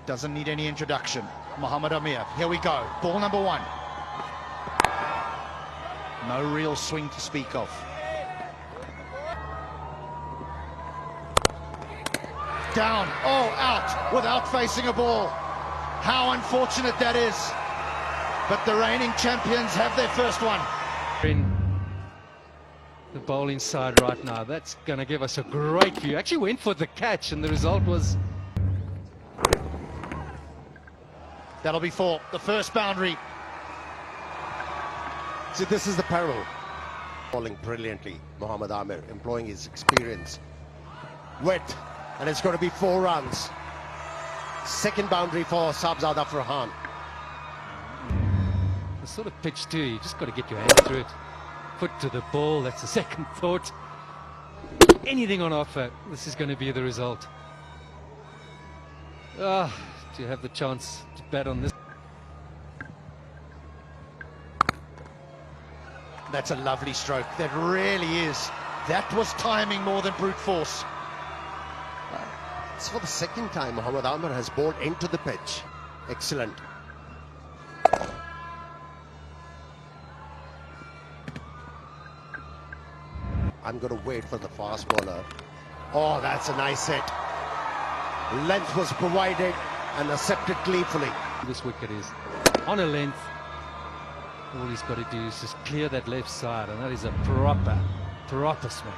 Doesn't need any introduction. Mohammad Amir, here we go. Ball number 1. No real swing to speak of. Down, oh, out, without facing a ball. How unfortunate that is. But the reigning champions have their first one. In the bowling side right now, that's going to give us a great view. Actually went for the catch and the result was... That'll be 4, the first boundary. See, this is the peril. Bowling brilliantly, Mohammad Amir, employing his experience. Wet, and it's going to be 4 runs. Second boundary for Sabzada Farhan. The sort of pitch too, you just got to get your hand through it. Foot to the ball, that's a second thought. Anything on offer, this is going to be the result. Do you have the chance to bet on this? That's a lovely stroke, that really is. That was timing more than brute force. It's for the second time Mohammad Amir has bowled into the pitch. Excellent. I'm going to wait for the fast bowler. Oh, that's a nice hit. Length was provided and accepted gleefully. This wicket is on a length. All he's got to do is just clear that left side, and that is a proper swing.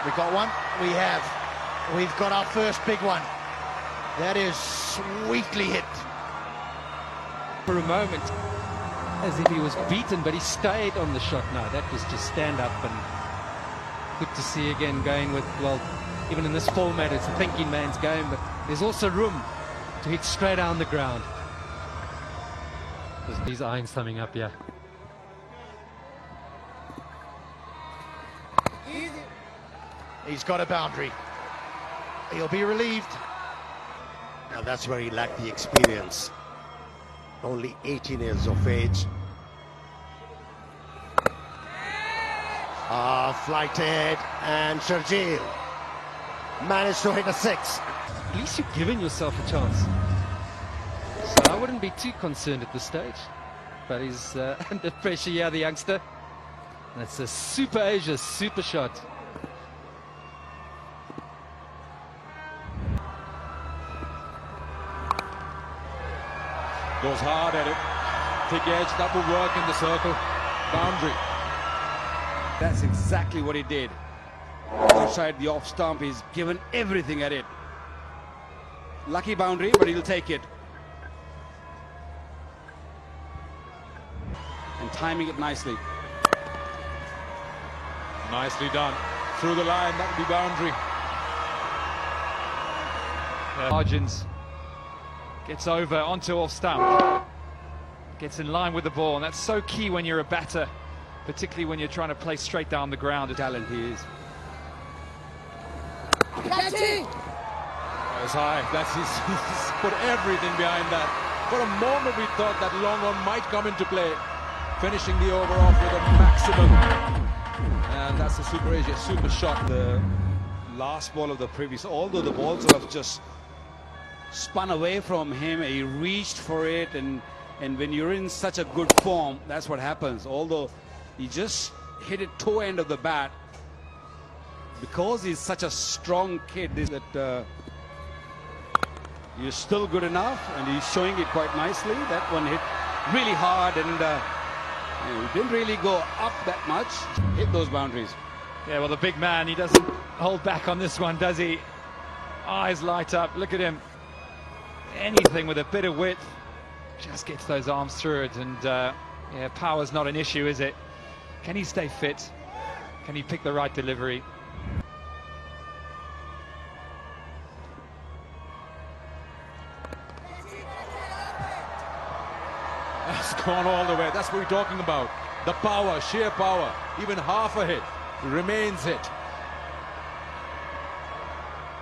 We got one? We have. We've got our first big one. That is sweetly hit. For a moment, as if he was beaten, but he stayed on the shot. No, that was just stand up, and good to see again going with, well, even in this format, it's a thinking man's game, but there's also room to hit straight down the ground. He's eyeing something up here. He's got a boundary. He'll be relieved. Now that's where he lacked the experience. Only 18 years of age. Flighted, and Sharjeel managed to hit a 6. At least you've given yourself a chance. So I wouldn't be too concerned at this stage. But he's under pressure here, the youngster. That's a Super Asia super shot. Goes hard at it. Thick edge, that will work in the circle. Boundary. That's exactly what he did. Outside the off stump, he's given everything at it. Lucky boundary, but he'll take it. And timing it nicely. Nicely done. Through the line, that will be boundary. Margins. Gets over onto off stump. Gets in line with the ball, and that's so key when you're a batter, particularly when you're trying to play straight down the ground. Talent he is. Catching! That's high. He's put everything behind that. For a moment we thought that long on might come into play. Finishing the over off with a maximum. And that's a Super Asia super shot. The last ball of the previous, although the ball sort of just spun away from him, he reached for it, and when you're in such a good form, that's what happens. Although he just hit it toe end of the bat, because he's such a strong kid, that he's still good enough, and he's showing it quite nicely. That one hit really hard, and he didn't really go up that much. Hit those boundaries. Yeah, well, the big man, he doesn't hold back on this one, does he? Eyes light up, look at him. Anything with a bit of width just gets those arms through it, and yeah, power's not an issue, is it? Can he stay fit? Can he pick the right delivery? That's gone all the way. That's what we're talking about. The power, sheer power. Even half a hit remains hit.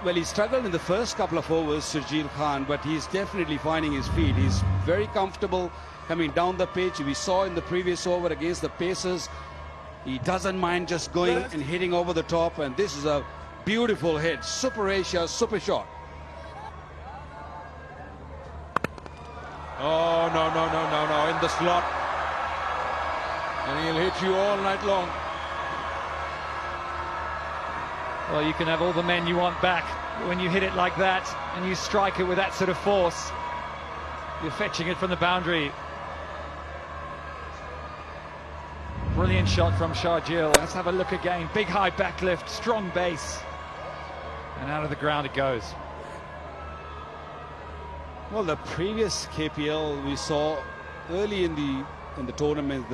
Well, he struggled in the first couple of overs, Sharjeel Khan, but he's definitely finding his feet. He's very comfortable coming down the pitch. We saw in the previous over against the Pacers, He doesn't mind just going and hitting over the top, and this is a beautiful hit. Super Asia, super shot. Oh, no, in the slot. And he'll hit you all night long. Well, you can have all the men you want back when you hit it like that and you strike it with that sort of force. You're fetching it from the boundary. Brilliant shot from Sharjeel. Let's have a look again. Big high backlift, strong base. And out of the ground it goes. Well, the previous KPL we saw early in the tournament,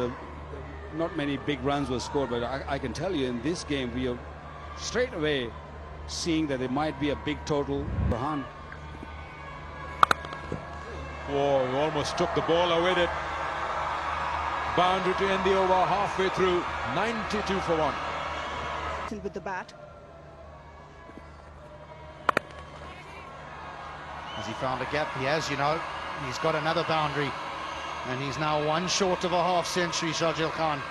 not many big runs were scored, but I can tell you in this game we are straight away seeing that there might be a big total. Farhan. Whoa, he almost took the ball away with it. Boundary to end the over halfway through. 92 for 1. With the bat. Has he found a gap? He has, you know. He's got another boundary. And he's now one short of a half century, Sharjeel Khan.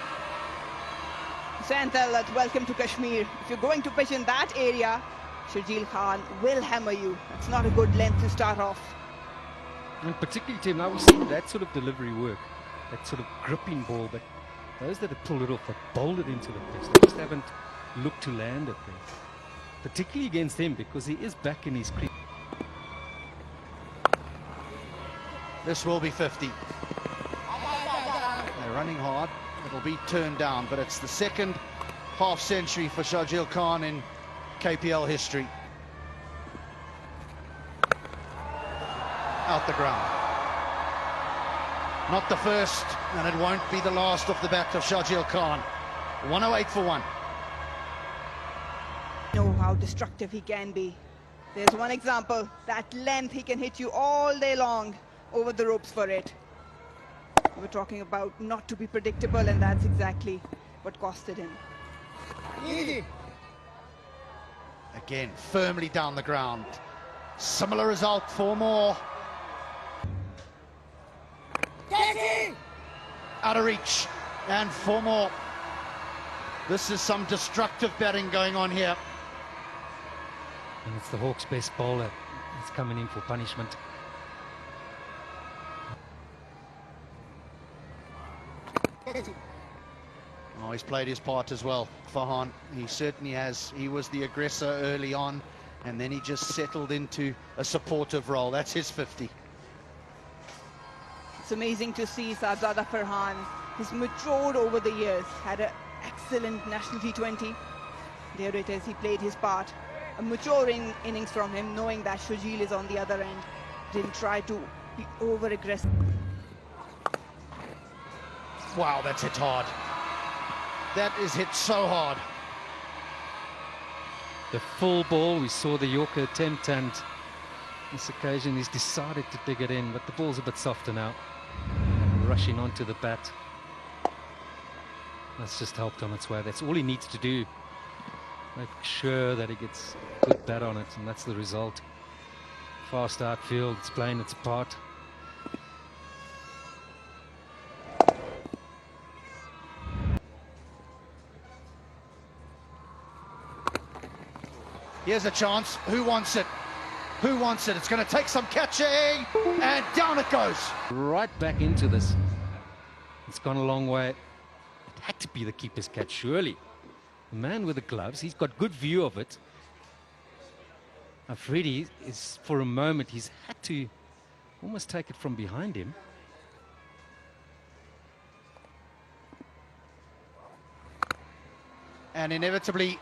Santal, welcome to Kashmir. If you're going to pitch in that area, Sharjeel Khan will hammer you. It's not a good length to start off. And particularly, Tim, now we've seen that sort of delivery work, that sort of gripping ball, but those that have pulled it off have bowled it into the pitch. They just haven't looked to land it there. Particularly against him, because he is back in his creep. This will be 50. They're running hard. It'll be turned down, but it's the second half century for Sharjeel Khan in KPL history. Out the ground. Not the first, and it won't be the last off the bat of Sharjeel Khan. 108 for 1. Know how destructive he can be. There's one example. That length, he can hit you all day long over the ropes for it. We're talking about not to be predictable, and that's exactly what costed him. Again, firmly down the ground. Similar result, 4 more. Out of reach, and 4 more. This is some destructive batting going on here. And it's the Hawks' best bowler. He's coming in for punishment. Oh, he's played his part as well, Farhan. He certainly has. He was the aggressor early on, and then he just settled into a supportive role. That's his 50. It's amazing to see Sahibzada Farhan. He's matured over the years, had an excellent national T20. There it is, he played his part. A maturing innings from him, knowing that Sharjeel is on the other end. Didn't try to be over-aggressive. Wow, that's hit hard. That is hit so hard. The full ball, we saw the Yorker attempt, and this occasion he's decided to dig it in, but the ball's a bit softer now. Rushing onto the bat. That's just helped on its way. That's all he needs to do. Make sure that he gets a good bat on it, and that's the result. Fast outfield, it's playing its part. Here's a chance. Who wants it? Who wants it? It's going to take some catching, and down it goes. Right back into this. It's gone a long way. It had to be the keeper's catch, surely. The man with the gloves, he's got good view of it. Afridi is, for a moment, he's had to almost take it from behind him. And inevitably,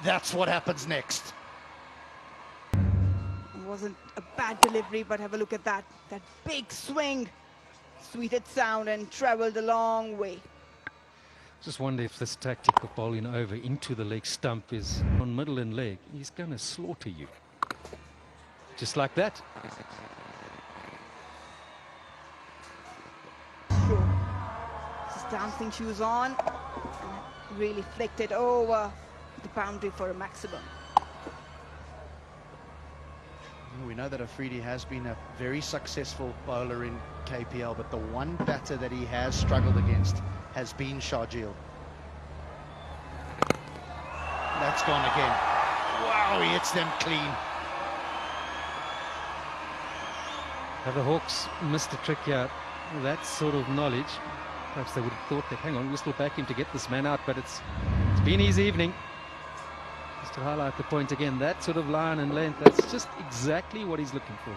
that's what happens next. It wasn't a bad delivery, but have a look at that. That big swing. Sweeted sound and traveled a long way. Just wonder if this tactic of bowling over into the leg stump is on middle and leg. He's going to slaughter you. Just like that. Sure. His dancing shoes on. And really flicked it over the boundary for a maximum. We know that Afridi has been a very successful bowler in KPL, but the one batter that he has struggled against has been Sharjeel. That's gone again. Wow, he hits them clean. Have the Hawks missed a trick here? Well, that sort of knowledge, perhaps they would have thought that, hang on, we'll still back him to get this man out, but it's been his evening. Just to highlight the point again, that sort of line and length, that's just exactly what he's looking for.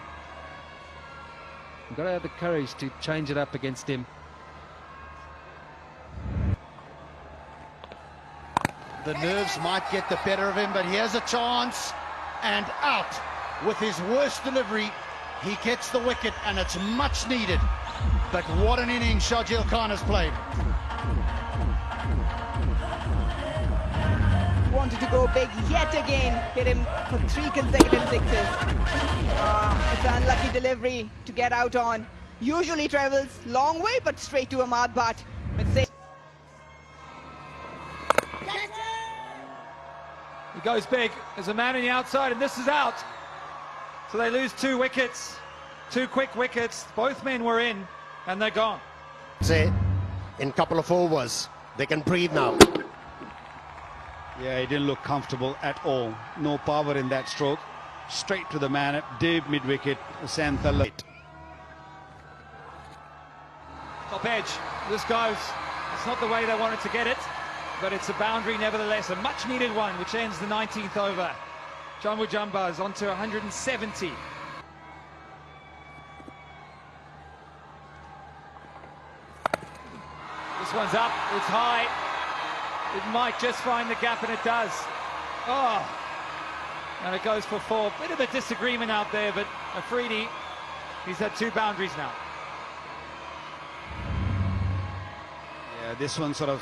You've got to have the courage to change it up against him. The nerves might get the better of him, but he has a chance, and out with his worst delivery. He gets the wicket, and it's much needed. But what an innings Shahjil Khan has played. Wanted to go big yet again. Hit him for 3 consecutive sixes. It's an unlucky delivery to get out on. Usually travels long way, but straight to Ahmad Bhatt. He goes big. There's a man on the outside, and this is out. So they lose 2 wickets. 2 quick wickets. Both men were in, and they're gone. Say, in couple of overs, they can breathe now. Yeah, he didn't look comfortable at all. No power in that stroke. Straight to the man, deep mid-wicket, Santhala. Top edge. This goes. It's not the way they wanted to get it, but it's a boundary nevertheless. A much-needed one, which ends the 19th over. Jammu Janbaz onto 170. This one's up. It's high. It might just find the gap, and it does. Oh, and it goes for 4. Bit of a disagreement out there, but Afridi, he's had 2 boundaries now. Yeah, this one sort of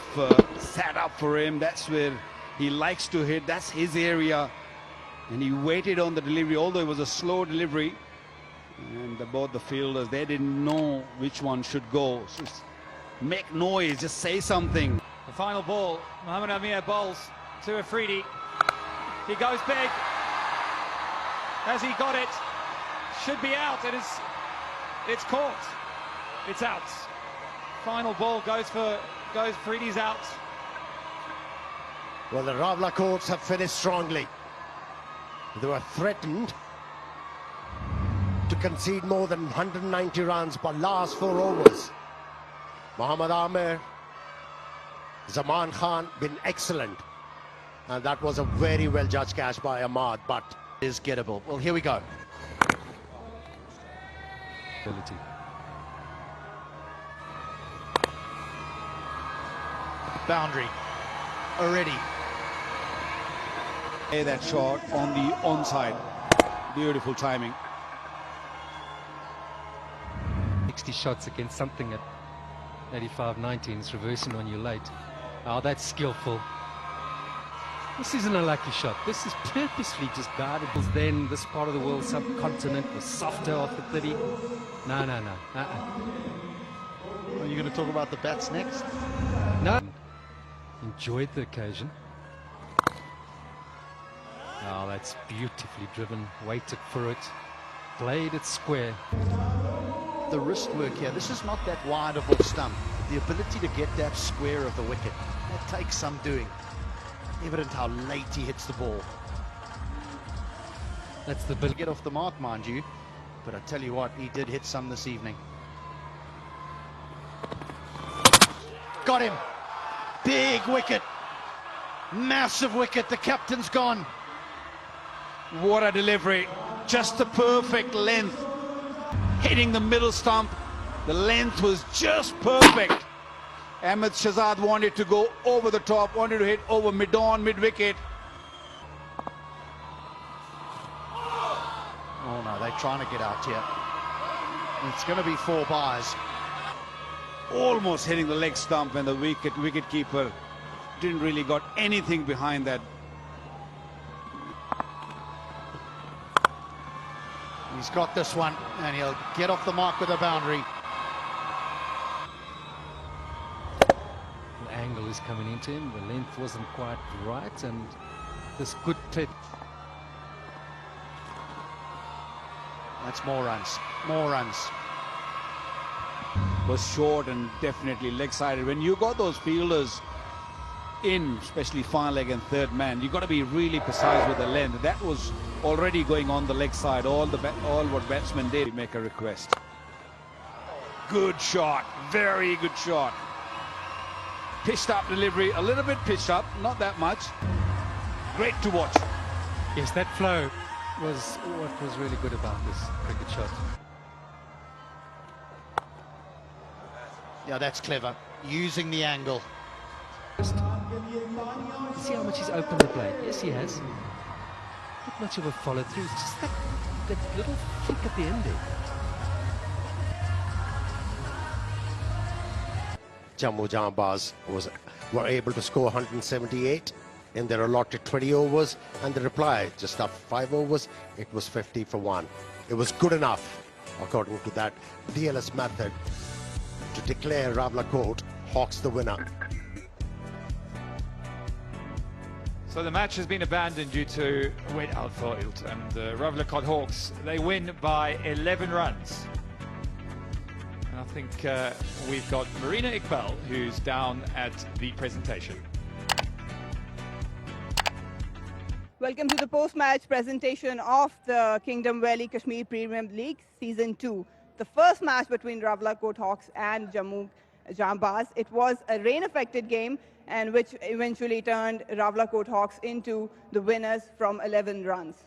sat up for him. That's where he likes to hit. That's his area. And he waited on the delivery, although it was a slow delivery. And both the fielders, they didn't know which one should go. So just make noise, just say something. The final ball, Mohammad Amir bowls to Afridi. He goes big. Has he got it? Should be out. It's caught. It's out. Final ball goes Afridi's out. Well, the Rawalakots have finished strongly. They were threatened to concede more than 190 runs per last 4 overs. Mohammad Amir, Zaman Khan been excellent, and that was a very well judged catch by Ahmad, but Is gettable. Well, here we go. Ability. Boundary already. That shot on the onside. Beautiful timing. 60 shots against something at 85-19 is reversing on you late. Oh, that's skillful. This isn't a lucky shot. This is purposely just guarded. Then this part of the world, subcontinent, was softer after 30. No. Are you going to talk about the bats next? No. Enjoyed the occasion. Oh, that's beautifully driven. Waited for it. Played it square. The wrist work here. This is not that wide of a stump. The ability to get that square of the wicket. That takes some doing. Evident how late he hits the ball. That's the Get off the mark, mind you. But I tell you what, he did hit some this evening. Got him. Big wicket. Massive wicket. The captain's gone. What a delivery. Just the perfect length. Hitting the middle stump. The length was just perfect. Ahmed Shahzad wanted to go over the top, wanted to hit over mid-on, mid-wicket. Oh no, they're trying to get out here. It's going to be 4 byes. Almost hitting the leg stump, and the wicket keeper didn't really got anything behind that. He's got this one, and he'll get off the mark with a boundary. The angle is coming into him. The length wasn't quite right, and this good pitch. That's more runs. More runs. Was short and definitely leg-sided. When you got those fielders in, especially far leg and third man, you've got to be really precise with the length. That was already going on the leg side. All what batsmen did, make a request. Good shot, very good shot. Pitched up delivery, a little bit pitched up, not that much. Great to watch. Yes, that flow was what was really good about this cricket shot. Yeah, that's clever. Using the angle. See how much he's opened the plate? Yes, he has. Not much of a follow through. It's just that little flick at the end there. Jammu Janbaz were able to score 178 in their allotted 20 overs, and the reply, just after 5 overs, it was 50 for 1. It was good enough, according to that DLS method, to declare Rawalakot Hawks the winner. So the match has been abandoned due to wet outfield, and the Rawalakot Hawks, they win by 11 runs. And I think we've got Marina Iqbal, who's down at the presentation. Welcome to the post-match presentation of the Kingdom Valley Kashmir Premier League Season 2. The first match between Rawalakot Hawks and Jammu Janbaz. It was a rain-affected game, and which eventually turned Rawalakot Hawks into the winners from 11 runs.